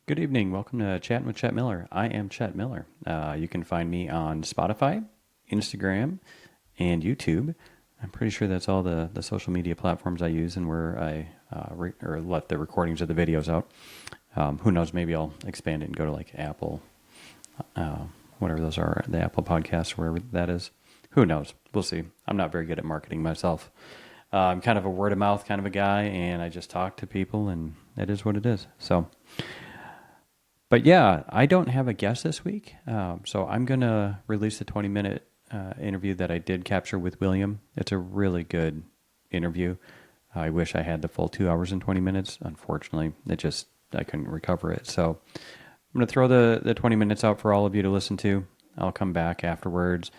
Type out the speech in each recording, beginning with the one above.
Good evening. Welcome to Chatting with Chet Miller. I am Chet Miller. You can find me on Spotify, Instagram, and YouTube. I'm pretty sure that's all the social media platforms I use and where I or let the recordings of the videos out. Who knows? Maybe I'll expand it and go to like Apple, whatever those are, the Apple Podcasts, wherever that is. Who knows? We'll see. I'm not very good at marketing myself. I'm kind of a word of mouth kind of a guy, and I just talk to people, and it is what it is. So. But yeah, I don't have a guest this week, so I'm going to release the 20-minute interview that I did capture with William. It's a really good interview. I wish I had the full 2 hours and 20 minutes. Unfortunately, I couldn't recover it. So I'm going to throw the 20 minutes out for all of you to listen to. I'll come back afterwards.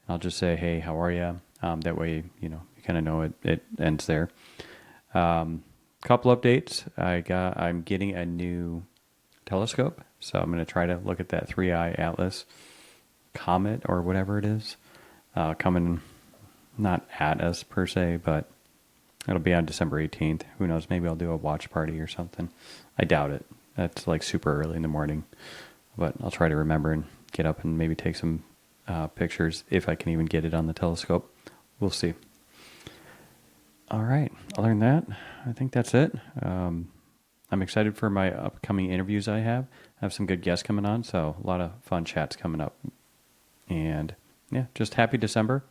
I'll just say, hey, how are you? That way, you kind of know it ends there. Couple updates. I'm getting a new telescope, so I'm going to try to look at that 3-eye Atlas comet or whatever it is, coming not at us per se, but it'll be on December 18th. Who knows? Maybe I'll do a watch party or something. I doubt it. That's like super early in the morning, but I'll try to remember and get up and maybe take some pictures if I can even get it on the telescope. We'll see. All right. Other than that, I think that's it. I'm excited for my upcoming interviews I have. I have some good guests coming on, so a lot of fun chats coming up. And yeah, just happy December.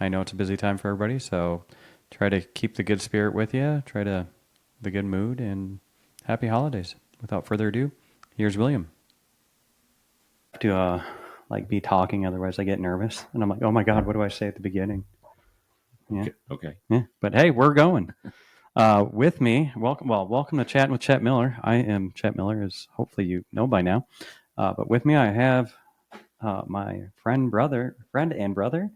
I know it's a busy time for everybody, so try to keep the good spirit with you, the good mood, and happy holidays. Without further ado, here's William. I have to be talking, otherwise I get nervous. And I'm like, oh my God, what do I say at the beginning? Yeah. Okay. Yeah. But hey, we're going. With me, welcome to Chatting with Chet Miller. I am Chet Miller, as hopefully you know by now. But with me, I have my friend and brother,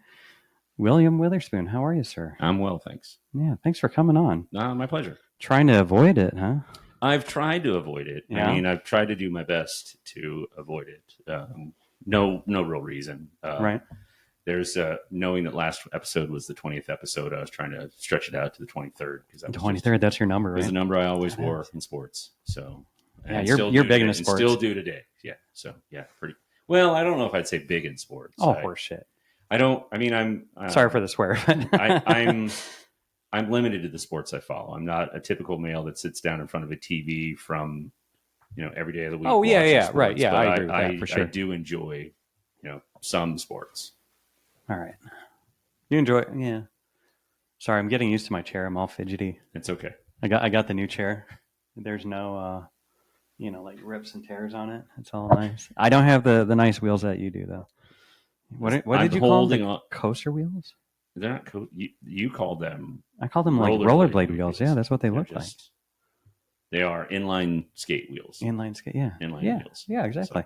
William Witherspoon. How are you, sir? I'm well, thanks. Yeah, thanks for coming on. My pleasure. Trying to avoid it, huh? I've tried to avoid it. Yeah? I mean, I've tried to do my best to avoid it. No real reason. Right. There's knowing that last episode was the 20th episode. I was trying to stretch it out to the 23rd because the 23rd. That's your number, right? It was the number I always wore in sports. So yeah, you're big in sports. Still do today. Yeah. So yeah, pretty well. I don't know if I'd say big in sports. Oh, horse shit. I'm sorry for the swear. I'm limited to the sports I follow. I'm not a typical male that sits down in front of a TV from, every day of the week. Oh yeah, sports. Right. Yeah, but I agree with that for sure. I do enjoy, some sports. All right. You enjoy it? Yeah. Sorry, I'm getting used to my chair. I'm all fidgety. It's okay. I got the new chair. There's no, like rips and tears on it. It's all nice. I don't have the nice wheels that you do, though. What did you call them? Coaster wheels? They're not you called them. I call them like rollerblade wheels. Yeah, that's what they look like. They are inline skate wheels. Inline skate, yeah. Inline wheels. Yeah, exactly.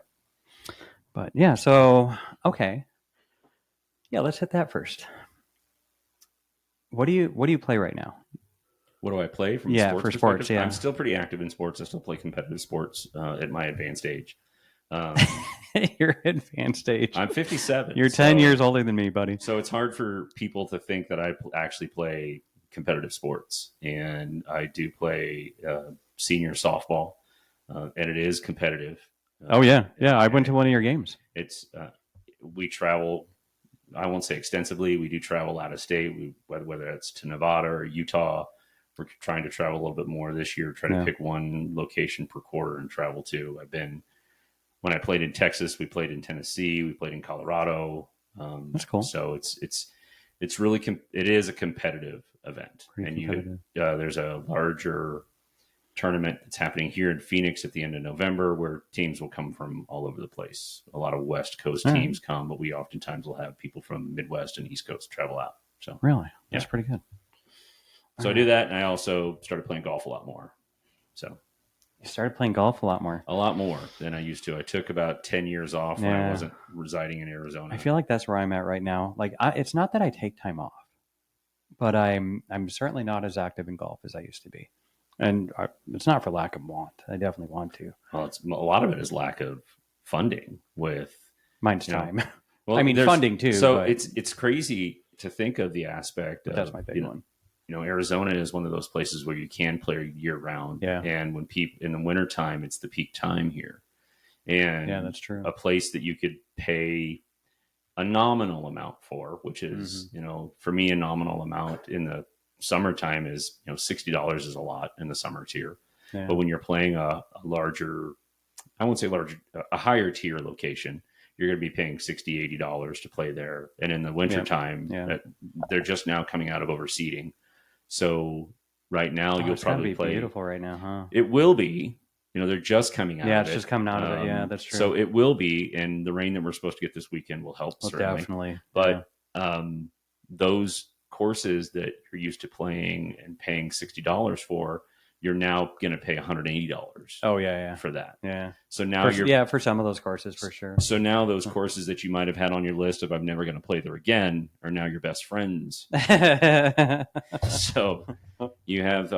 So. But yeah, so okay. Yeah, let's hit that first. What do you play right now? What do I play from sports for sports? Yeah, I'm still pretty active in sports. I still play competitive sports at my advanced age. Your advanced age. I'm 57. You're 10 years older than me, buddy. So it's hard for people to think that I actually play competitive sports, and I do play senior softball, and it is competitive. Oh yeah. I went to one of your games. It's we travel. I won't say extensively. We do travel out of state, whether it's to Nevada or Utah. We're trying to travel a little bit more this year, trying to pick one location per quarter and travel to. When I played in Texas, we played in Tennessee, we played in Colorado. That's cool. So it's really, it is a competitive event. There's a larger tournament that's happening here in Phoenix at the end of November, where teams will come from all over the place. A lot of West Coast teams come, but we oftentimes will have people from Midwest and East Coast travel out. So really, that's pretty good. So I do that, and I also started playing golf a lot more. So you started playing golf a lot more than I used to. I took about 10 years off when I wasn't residing in Arizona. I feel like that's where I'm at right now. Like it's not that I take time off, but I'm certainly not as active in golf as I used to be. And it's not for lack of want. I definitely want to. Well, a lot of it is lack of funding with... Mine's time. Well, I mean, funding too. So it's crazy to think of the aspect of... That's my big one. Arizona is one of those places where you can play year round. Yeah. And when people in the wintertime, it's the peak time here. And Yeah, that's true. A place that you could pay a nominal amount for, which is, for me, a nominal amount in the summertime is, $60 is a lot in the summer tier. Yeah. But when you're playing a larger, I won't say larger, a higher tier location, you're going to be paying $60, $80 to play there. And in the wintertime, they're just now coming out of overseeding. So right now you'll probably play. Beautiful right now, huh? It will be. They're just coming out of it. Yeah, it's just coming out of it. Yeah, that's true. So it will be, and the rain that we're supposed to get this weekend will help, certainly. Definitely. But those courses that you're used to playing and paying $60 for, you're now going to pay $180. Oh, yeah. For that. Yeah. So now for some of those courses, for sure. So now those courses that you might have had on your list of I'm never going to play there again are now your best friends. So you have,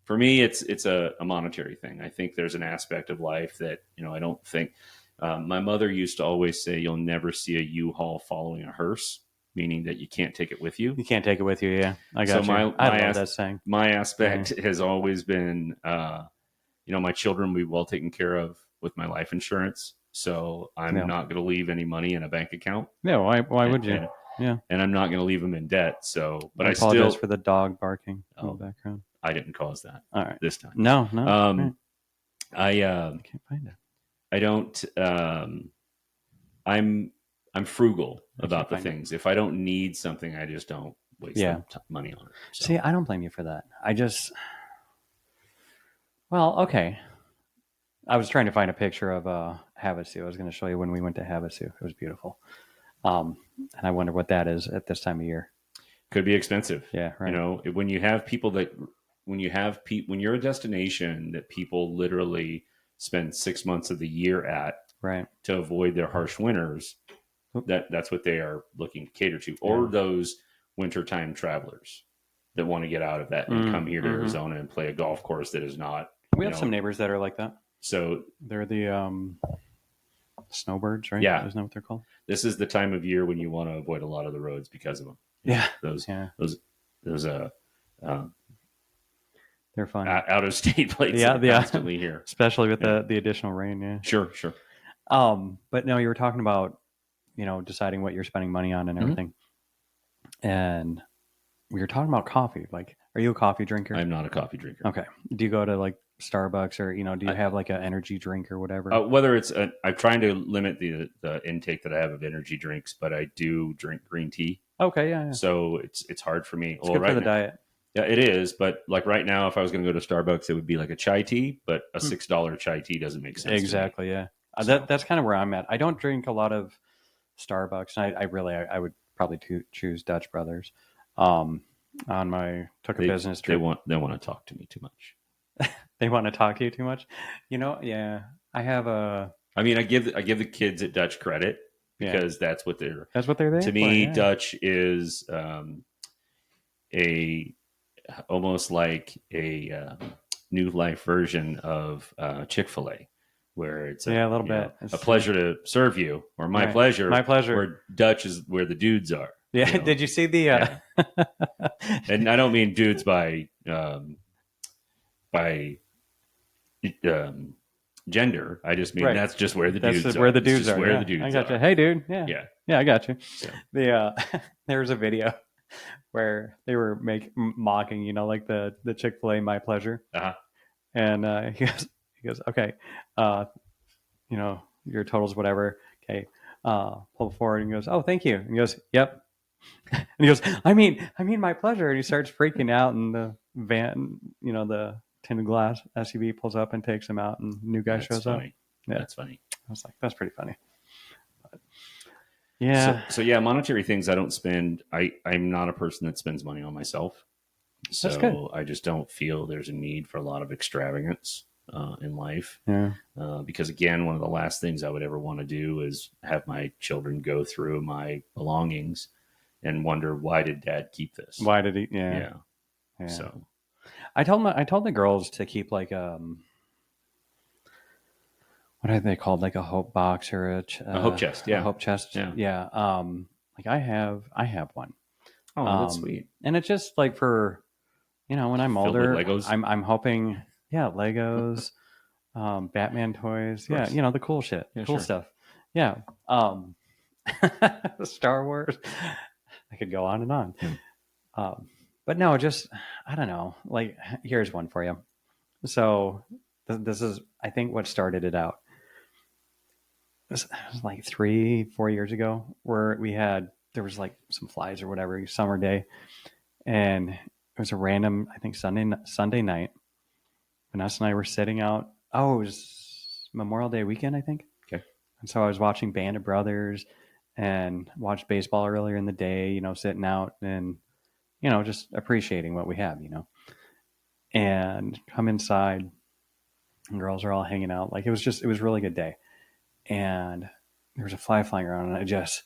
for me, it's a monetary thing. I think there's an aspect of life that, I don't think, my mother used to always say, you'll never see a U-Haul following a hearse, meaning that you can't take it with you. You can't take it with you. Yeah. I got you. I love that saying. My aspect has always been, my children will be well taken care of with my life insurance. So I'm not going to leave any money in a bank account. Yeah. Why would you? Yeah. And I'm not going to leave them in debt. So, but I apologize for the dog barking in the background. I didn't cause that. All right. This time. No. I can't find it. I don't. I'm frugal about the things. If I don't need something, I just don't waste money on it. So. See, I don't blame you for that. Okay. I was trying to find a picture of Havasu. I was going to show you when we went to Havasu. It was beautiful. And I wonder what that is at this time of year. Could be expensive. Yeah, right. When you have people when you're a destination that people literally spend 6 months of the year at, right, to avoid their harsh winters, that's what they are looking to cater to. Or those wintertime travelers that want to get out of that and come here to Arizona and play a golf course that is not. We have some neighbors that are like that. So they're the snowbirds, right? Yeah. Isn't that what they're called? This is the time of year when you want to avoid a lot of the roads because of them. Those they're fun. Out of state plates constantly here. Especially with the additional rain, yeah. Sure. But no, you were talking about, deciding what you're spending money on and everything. And we were talking about coffee. Like, are you a coffee drinker? I'm not a coffee drinker. Okay. Do you go to like Starbucks or, do you have like an energy drink or whatever? Whether it's, I'm trying to limit the intake that I have of energy drinks, but I do drink green tea. Okay. Yeah. So it's hard for me. It's good for the diet. Yeah, it is. But like right now, if I was going to go to Starbucks, it would be like a chai tea, but a $6 chai tea doesn't make sense. Exactly. Yeah. That's kind of where I'm at. I don't drink a lot of Starbucks. And I would probably choose Dutch Brothers. On my business trip. They want to talk to me too much. They want to talk to you too much. Yeah. I have a. I mean, I give the kids at Dutch credit because that's what they're there. To me, Dutch is almost like a new life version of Chick-fil-A, where it's a little bit a pleasure to serve you, or my pleasure. Where Dutch is where the dudes are. Yeah. Did you see the? And I don't mean dudes by gender. I just mean that's just where the dudes are. Where the dudes are. Where the dudes I got you. are. Hey, dude. Yeah, I got you. So. There was a video where they were mocking, like the Chick-fil-A My Pleasure. Uh-huh. And he goes, okay, your totals, whatever. Okay, pull forward, and he goes, oh, thank you. And he goes, yep. And he goes, I mean, my pleasure. And he starts freaking out, and the van, the tinted glass SUV pulls up and takes him out, and new guy shows up. Yeah, that's funny. I was like, that's pretty funny. But, yeah. So monetary things I don't spend. I'm not a person that spends money on myself. So that's good. I just don't feel there's a need for a lot of extravagance in life. Yeah. Because again, one of the last things I would ever want to do is have my children go through my belongings and wonder, why did Dad keep this? Why did he? Yeah. So I told the girls to keep like what are they called? Like a hope box or a hope chest. Yeah. A hope chest. Yeah. Yeah. Like I have one. Oh, that's sweet. And it's just like for, when I'm Filled with older, Legos? I'm hoping, Legos, Batman toys, the cool shit, cool stuff. Yeah. Star Wars. I could go on and on. But no, just, I don't know. Like, here's one for you. So this is, I think, what started it out. It was like 3-4 years ago, where there was like some flies or whatever, summer day. And it was a random, I think, Sunday night. Vanessa and I were sitting out. Oh, it was Memorial Day weekend, I think. Okay. And so I was watching Band of Brothers and watched baseball earlier in the day, sitting out and, just appreciating what we have, and come inside and girls are all hanging out. Like, it was a really good day. And there was a fly flying around and I just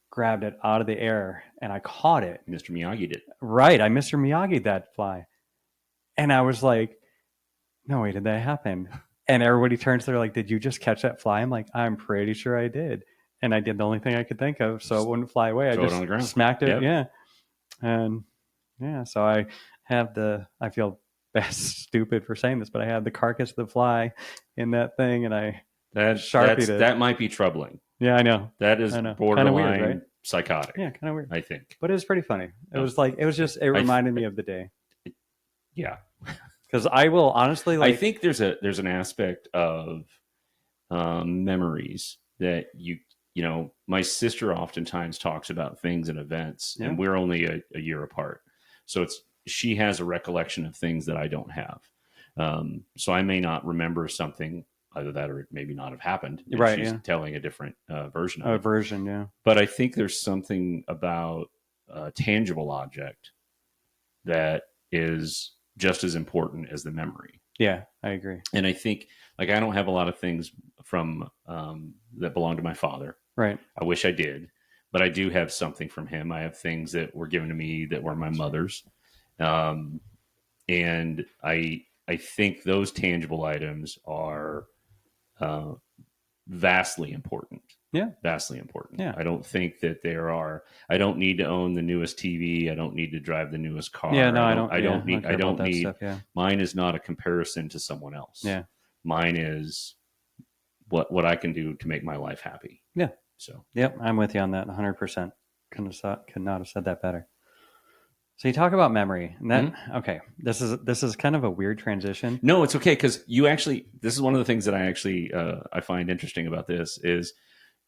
grabbed it out of the air and I caught it. Mr. Miyagi did. Right. I Mr. Miyagi that fly. And I was like, no way did that happen. And everybody turns, they're like, did you just catch that fly? I'm like, I'm pretty sure I did. And I did the only thing I could think of, so it wouldn't fly away. I just smacked it. Yep. Yeah. And so I feel stupid for saying this, but I had the carcass of the fly in that thing and I Sharpied it. That might be troubling. Yeah, I know. That is borderline weird, right? Psychotic. Yeah, kind of weird. I think. But it was pretty funny. It reminded me of the day. Yeah. Because I will honestly I think there's an aspect of memories that my sister oftentimes talks about things and events, and we're only a year apart. So she has a recollection of things that I don't have. So I may not remember something, either that or it maybe not have happened. Right. She's telling a different version of it. Version, yeah. But I think there's something about a tangible object that is just as important as the memory. Yeah, I agree. And I think, I don't have a lot of things from that belong to my father. Right. I wish I did, but I do have something from him. I have things that were given to me that were my mother's. And I think those tangible items are vastly important. Yeah. Vastly important. Yeah. I don't think that I don't need to own the newest TV. I don't need to drive the newest car. Yeah, no, I don't need stuff, yeah. Mine is not a comparison to someone else. Yeah. Mine is what I can do to make my life happy. Yeah. So, yep, I'm with you on that 100%. Could not have said that better. So you talk about memory, and that okay. This is kind of a weird transition. No, it's okay, because this is one of the things that I actually I find interesting about this is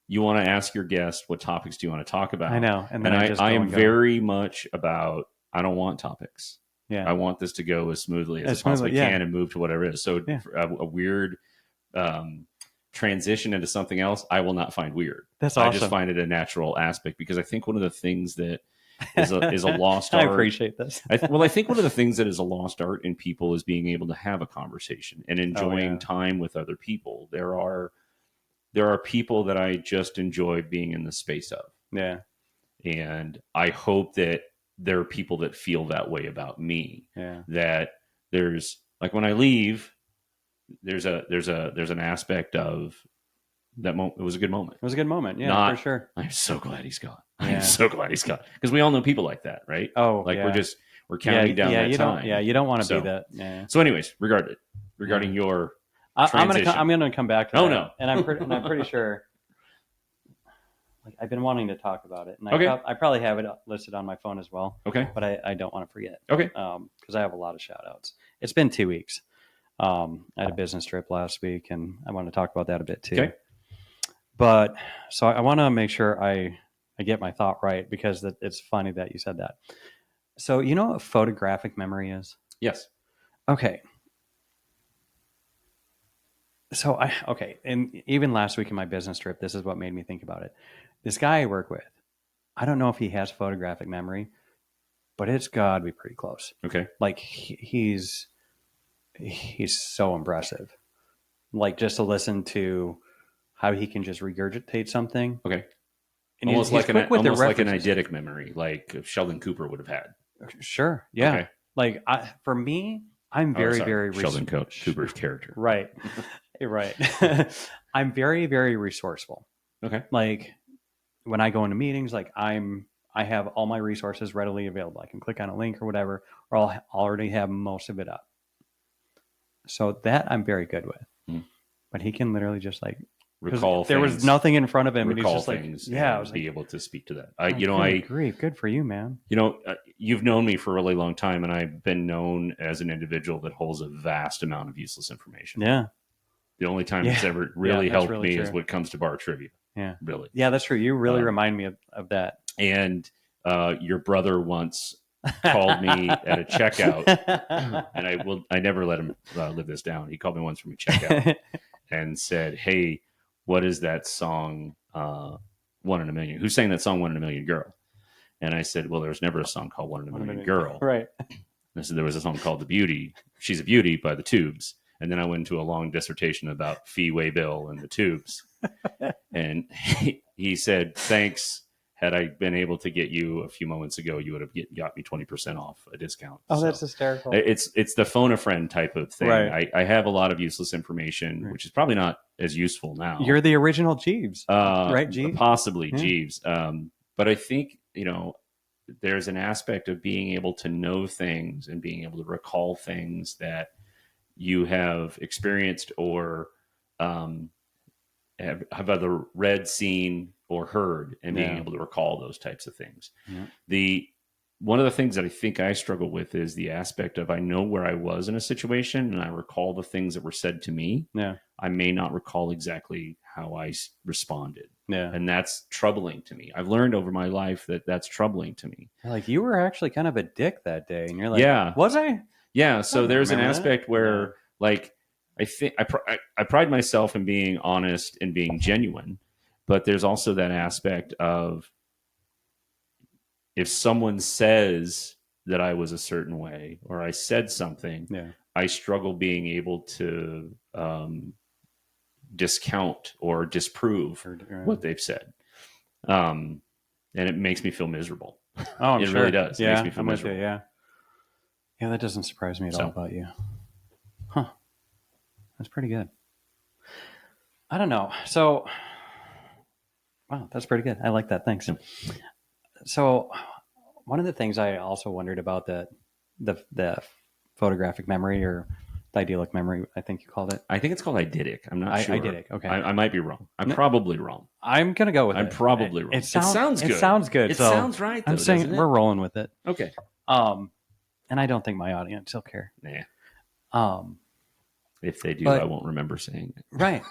you want to ask your guest what topics do you want to talk about. I know, and I am very much about, I don't want topics. Yeah, I want this to go as smoothly as it possibly can and move to whatever it is. So a weird transition into something else, I will not find weird. That's awesome. I just find it a natural aspect, because I think one of the things that is a lost art. I appreciate this. I think one of the things that is a lost art in people is being able to have a conversation and enjoying time with other people. There are people that I just enjoy being in the space of. Yeah. And I hope that there are people that feel that way about me. Yeah. That there's, like, when I leave, there's an aspect of that moment. It was a good moment. It was a good moment. Yeah, for sure. I'm so glad he's gone. I'm so glad he's gone, because we all know people like that, right? Oh, we're counting down that time. You don't want to be that. Yeah. So, anyways, regarding your transition, I'm gonna come back to that. No, and I'm pretty sure. Like, I've been wanting to talk about it, and I probably have it listed on my phone as well. Okay, but I don't want to forget. Okay, because I have a lot of shout outs. It's been 2 weeks. I had a business trip last week, and I want to talk about that a bit too. Okay. But so I want to make sure I get my thought right, because it's funny that you said that. So, you know what photographic memory is? Yes. Okay. So and even last week in my business trip, this is what made me think about it. This guy I work with, I don't know if he has photographic memory, but it's got to be pretty close. Okay. Like, he's so impressive. Like, just to listen to how he can just regurgitate something. Okay. And almost like an eidetic memory, like Sheldon Cooper would have had. Sure. Yeah. Okay. Like, for me, I'm very Sheldon Cooper's character. Right. Right. I'm very, very resourceful. Okay. Like, when I go into meetings, like, I'm I have all my resources readily available. I can click on a link or whatever, or I'll already have most of it up. So that I'm very good with. Mm. But he can literally just like recall. There was nothing in front of him, and he's just like, yeah, I was be able to speak to that. I agree. Good for you, man. You've known me for a really long time, and I've been known as an individual that holds a vast amount of useless information. Yeah. The only time it's ever really helped really me true. is when it comes to bar trivia. Yeah. Really. Yeah, that's true. You really remind me of that. And your brother once called me at a checkout, and I never let him live this down. He called me once from a checkout and said, "Hey, what is that song, 1 in a Million? Who sang that song, 1 in a Million Girl?" And I said, "Well, there's never a song called 1 in a Million Girl." Right. And I said, there was a song called She's a Beauty by the Tubes. And then I went into a long dissertation about Fee Waybill and the Tubes. And he said, "Thanks. Had I been able to get you a few moments ago, you would have got me 20% off a discount." Oh, so that's hysterical. It's the phone a friend type of thing. Right. I have a lot of useless information, which is probably not as useful now. You're the original Jeeves, right, Jeeves? Possibly Jeeves. But I think, there's an aspect of being able to know things and being able to recall things that you have experienced or have either read, seen, or heard, and being able to recall those types of things. Yeah. One of the things that I think I struggle with is the aspect of I know where I was in a situation and I recall the things that were said to me. Yeah. I may not recall exactly how I responded. Yeah. And that's troubling to me. I've learned over my life that that's troubling to me. Like, you were actually kind of a dick that day. And you're like, yeah. Was I? Yeah. So there's an aspect where, like, I think I pride myself in being honest and being genuine, but there's also that aspect of if someone says that I was a certain way or I said something, I struggle being able to discount or disprove what they've said. And it makes me feel miserable. Oh, I'm it sure. really does. Yeah, it makes me feel miserable. Yeah, that doesn't surprise me at all about you. Huh. That's pretty good. I don't know. So, wow, that's pretty good. I like that. Thanks. So, one of the things I also wondered about the photographic memory or the idyllic memory, I think you called it. I think it's called eidetic. I'm not sure. Eidetic. Okay. I might be wrong. I'm probably wrong. I'm gonna go with it. I'm probably wrong. It sounds good. It sounds good. It so sounds right. Though, I'm saying we're rolling with it. Okay. And I don't think my audience will care. Nah. If they do, I won't remember saying it. Right.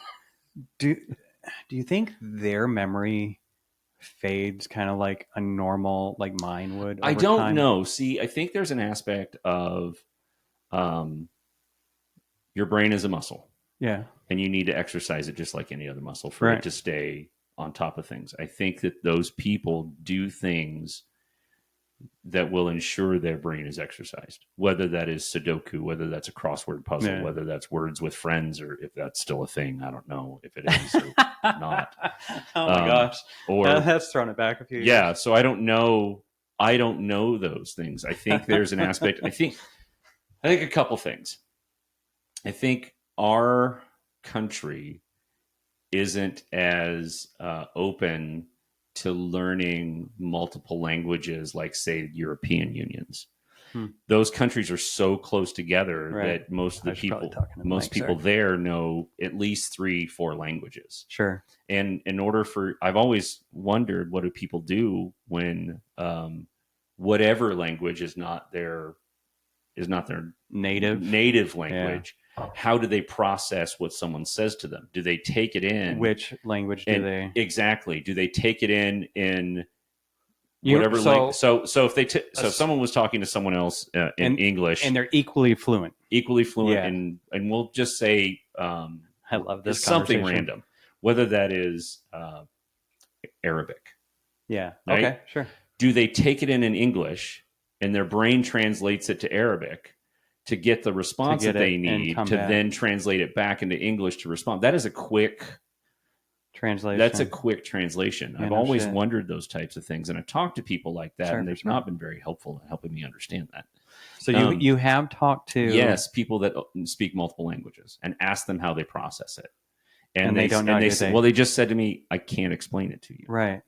Do you think their memory fades kind of like a normal, like mine would? I don't know. See, I think there's an aspect of your brain is a muscle. Yeah. And you need to exercise it just like any other muscle for it to stay on top of things. I think that those people do things that will ensure their brain is exercised, whether that is Sudoku, whether that's a crossword puzzle, whether that's words with friends, or if that's still a thing. I don't know if it is or not. Oh my gosh. Or that's thrown it back a few years. Yeah. So I don't know those things. I think there's an aspect. I think a couple things. I think our country isn't as open to learning multiple languages like, say, European unions. Those countries are so close together that most people there know at least 3-4 languages. Sure. And in order I've always wondered, what do people do when whatever language is not their native language? How do they process what someone says to them? Do they take it in? Which language do they? Exactly. Do they take it in whatever language? So if someone was talking to someone else in English, and they're equally fluent, and we'll just say, I love this something random, whether that is Arabic. Yeah. Right? Okay. Sure. Do they take it in English and their brain translates it to Arabic to get the response that they need to then translate it back into English to respond? That is a quick translation. That's a quick translation. I've always wondered those types of things, and I've talked to people like that, and they've not been very helpful in helping me understand that. So you have talked to people that speak multiple languages and asked them how they process it, and they don't know. Well, they just said to me, "I can't explain it to you." Right.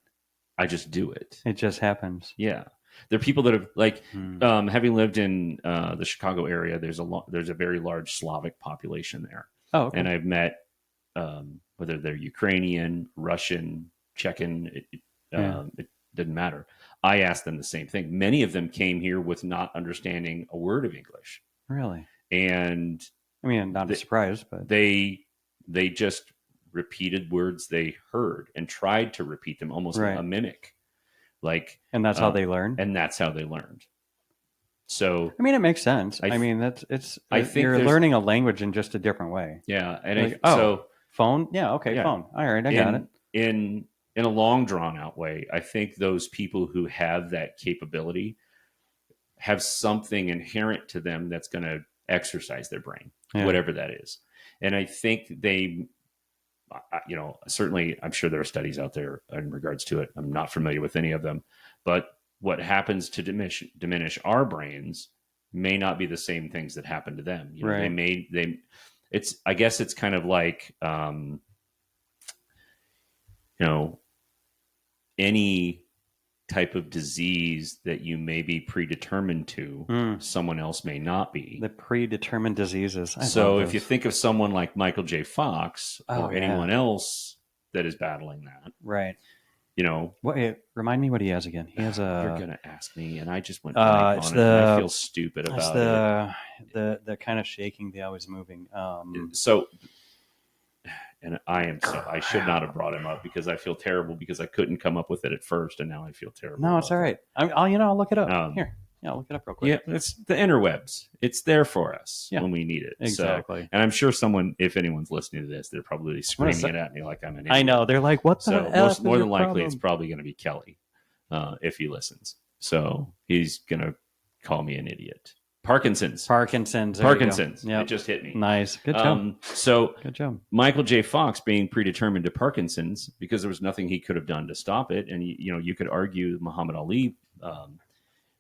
I just do it. It just happens. Yeah. There are people that have like, Hmm. having lived in the Chicago area, there's a very large Slavic population there. Oh, okay. And I've met, whether they're Ukrainian, Russian, Chechen, it didn't matter. I asked them the same thing. Many of them came here with not understanding a word of English. Really? And I mean, not a surprise, but they just repeated words they heard and tried to repeat them, almost a mimic. Like, and that's how they learn. And that's how they learned. So, I mean, it makes sense. I mean, I think you're learning a language in just a different way. Yeah, and like, so phone. Yeah, okay, yeah. Phone. All right, I got it. In a long, drawn out way, I think those people who have that capability have something inherent to them that's going to exercise their brain, whatever that is. And I think they, certainly, I'm sure there are studies out there in regards to it. I'm not familiar with any of them, but what happens to diminish our brains may not be the same things that happen to them. I guess it's kind of like, any type of disease that you may be predetermined to, someone else may not be. The predetermined diseases. So if you think of someone like Michael J. Fox or anyone else that is battling that, right? What? Remind me what he has again. He has a. You're gonna ask me, and I just went blank on it. And I feel stupid about it. The kind of shaking, the always moving. And I should not have brought him up because I feel terrible because I couldn't come up with it at first, and now I feel terrible. No, it's all right. I'll look it up. Here. Yeah, I'll look it up real quick. Yeah, it's the interwebs. It's there for us when we need it. Exactly. So, and I'm sure if anyone's listening to this, they're probably screaming it at me like I'm an idiot. I know. They're like, what the hell? More than likely, it's probably going to be Kelly if he listens. So he's going to call me an idiot. Parkinson's. Yep. It just hit me. Nice. Good job. Good job. Michael J. Fox being predetermined to Parkinson's because there was nothing he could have done to stop it. And, you could argue Muhammad Ali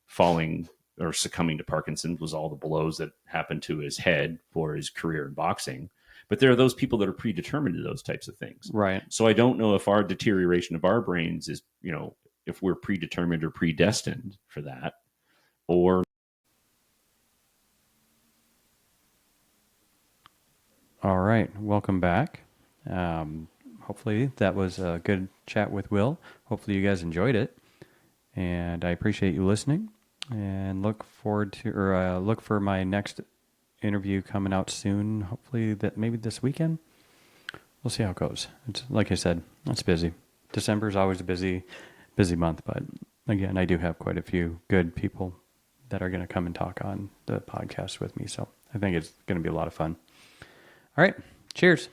falling or succumbing to Parkinson's was all the blows that happened to his head for his career in boxing. But there are those people that are predetermined to those types of things. Right. So I don't know if our deterioration of our brains is, if we're predetermined or predestined for that, or. All right. Welcome back. Hopefully that was a good chat with Will. Hopefully you guys enjoyed it. And I appreciate you listening. And look for my next interview coming out soon. Hopefully maybe this weekend. We'll see how it goes. It's like I said, it's busy. December is always a busy month, but again, I do have quite a few good people that are going to come and talk on the podcast with me. So I think it's going to be a lot of fun. All right. Cheers.